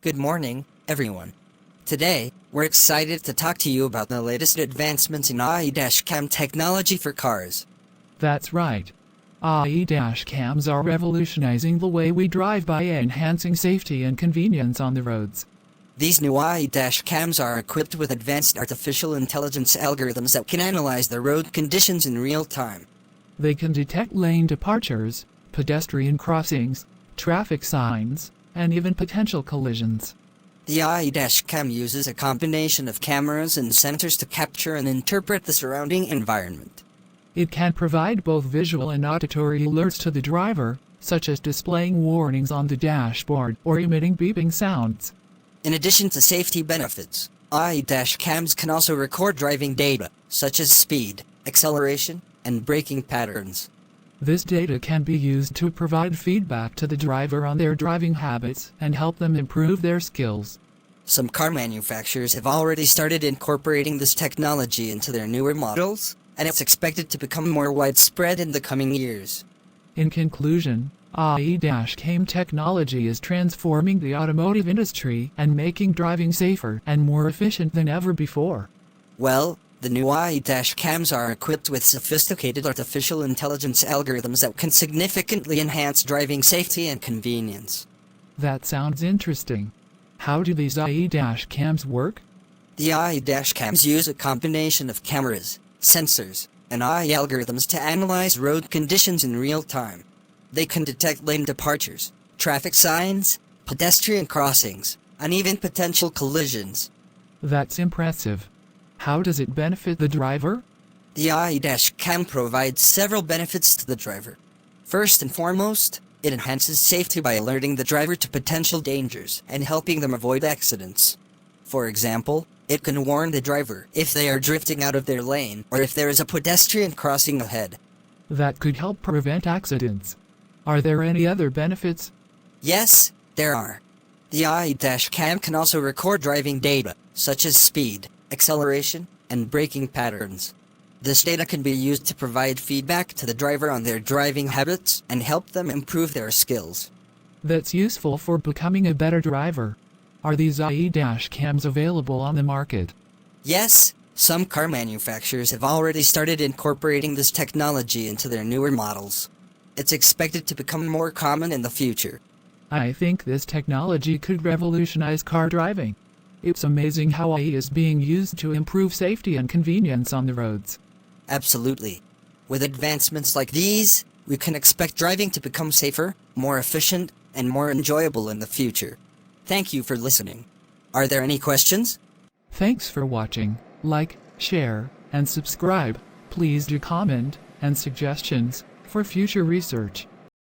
Good morning, everyone. Today, we're excited to talk to you about the latest advancements in AI dashcam technology for cars. That's right. AI dashcams are revolutionizing the way we drive by enhancing safety and convenience on the roads. These new AI dashcams are equipped with advanced artificial intelligence algorithms that can analyze the road conditions in real time. They can detect lane departures, pedestrian crossings, traffic signs, and even potential collisions. The AI dashcam uses a combination of cameras and sensors to capture and interpret the surrounding environment. It can provide both visual and auditory alerts to the driver, such as displaying warnings on the dashboard or emitting beeping sounds. In addition to safety benefits, AI dashcams can also record driving data, such as speed, acceleration, and braking patterns. This data can be used to provide feedback to the driver on their driving habits and help them improve their skills. Some car manufacturers have already started incorporating this technology into their newer models, and it's expected to become more widespread in the coming years. In conclusion, AI dashcam technology is transforming the automotive industry and making driving safer and more efficient than ever before. Well, the new AI dashcams are equipped with sophisticated artificial intelligence algorithms that can significantly enhance driving safety and convenience. That sounds interesting. How do these AI dashcams work? The AI dashcams use a combination of cameras, sensors, and AI algorithms to analyze road conditions in real time. They can detect lane departures, traffic signs, pedestrian crossings, and even potential collisions. That's impressive. How does it benefit the driver? The AI dashcam provides several benefits to the driver. First and foremost, it enhances safety by alerting the driver to potential dangers and helping them avoid accidents. For example, it can warn the driver if they are drifting out of their lane or if there is a pedestrian crossing ahead. That could help prevent accidents. Are there any other benefits? Yes, there are. The AI dashcam can also record driving data, such as speed, acceleration, and braking patterns. This data can be used to provide feedback to the driver on their driving habits and help them improve their skills. That's useful for becoming a better driver. Are these AI dashcams available on the market? Yes, some car manufacturers have already started incorporating this technology into their newer models. It's expected to become more common in the future. I think this technology could revolutionize car driving. It's amazing how AI is being used to improve safety and convenience on the roads. Absolutely. With advancements like these, we can expect driving to become safer, more efficient, and more enjoyable in the future. Thank you for listening. Are there any questions? Thanks for watching. Like, share, and subscribe. Please do comment and suggestions for future research.